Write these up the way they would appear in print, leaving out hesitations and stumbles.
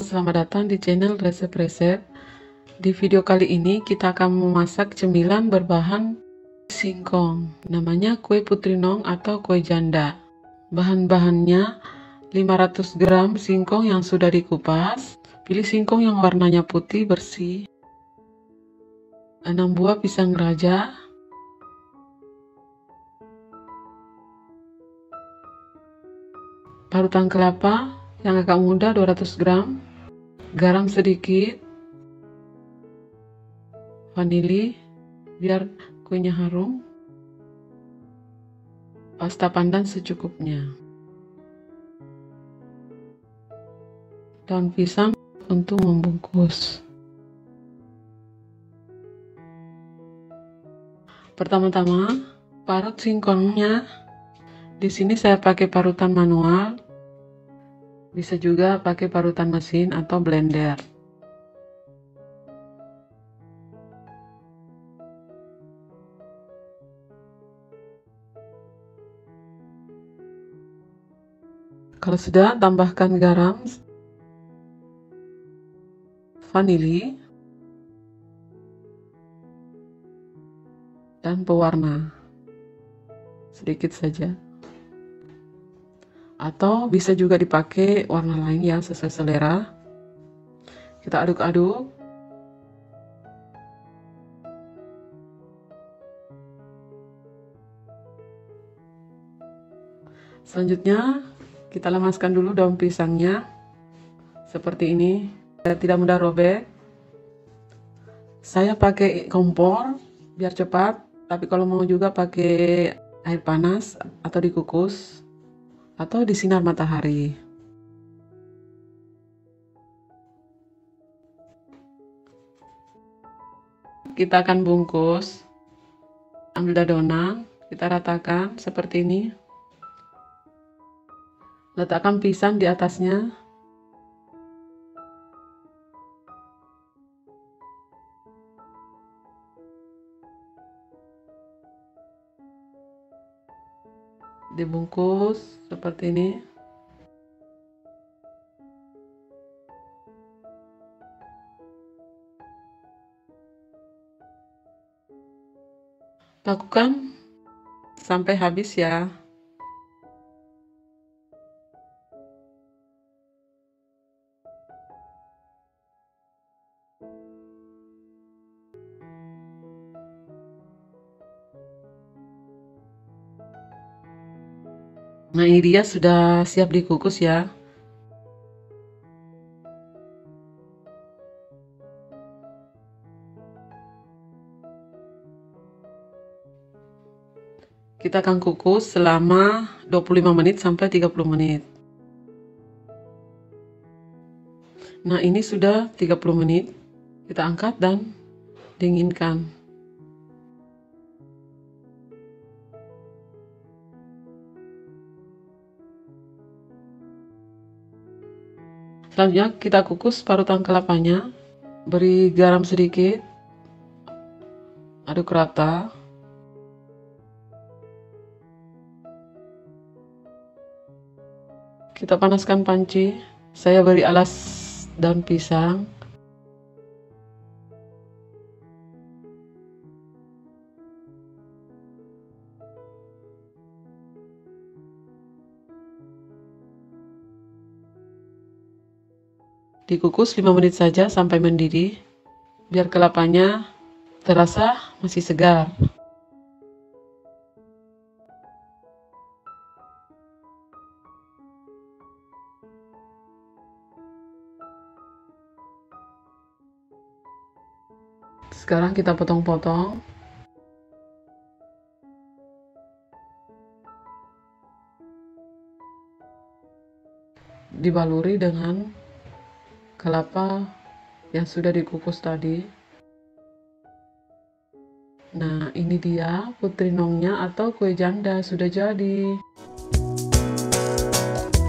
selamat datang di channel resep-resep. Di video kali ini kita akan memasak cemilan berbahan singkong. Namanya kue putri nong atau kue janda. Bahan-bahannya 500 gram singkong yang sudah dikupas. Pilih singkong yang warnanya putih bersih. 6 buah pisang raja. Parutan kelapa yang agak muda 200 gram, garam sedikit, vanili biar kuenya harum, pasta pandan secukupnya, daun pisang untuk membungkus. Pertama-tama parut singkongnya. Di sini saya pakai parutan manual. Bisa juga pakai parutan mesin atau blender. Kalau sudah, tambahkan garam, vanili, dan pewarna. Sedikit saja. Atau bisa juga dipakai warna lain yang sesuai selera. Kita aduk-aduk. Selanjutnya kita lemaskan dulu daun pisangnya seperti ini, tidak mudah robek. Saya pakai kompor biar cepat, tapi kalau mau juga pakai air panas atau dikukus atau di sinar matahari. Kita akan bungkus. Ambil adonan, kita ratakan seperti ini. Letakkan pisang di atasnya. Dibungkus seperti ini. Lakukan sampai habis ya. Nah, ini dia sudah siap dikukus ya. Kita akan kukus selama 25 menit sampai 30 menit. Nah, ini sudah 30 menit. Kita angkat dan dinginkan. Selanjutnya kita kukus parutan kelapanya, beri garam sedikit, aduk rata. Kita panaskan panci, saya beri alas daun pisang. Dikukus 5 menit saja sampai mendidih, biar kelapanya terasa masih segar. Sekarang kita potong-potong. Dibaluri dengan kelapa yang sudah dikukus tadi. Nah, ini dia putri nongnya atau kue janda sudah jadi.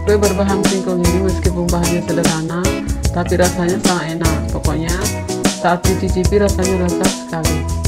Kue berbahan singkong ini meskipun bahannya sederhana, tapi rasanya sangat enak. Pokoknya saat dicicipi rasanya lezat sekali.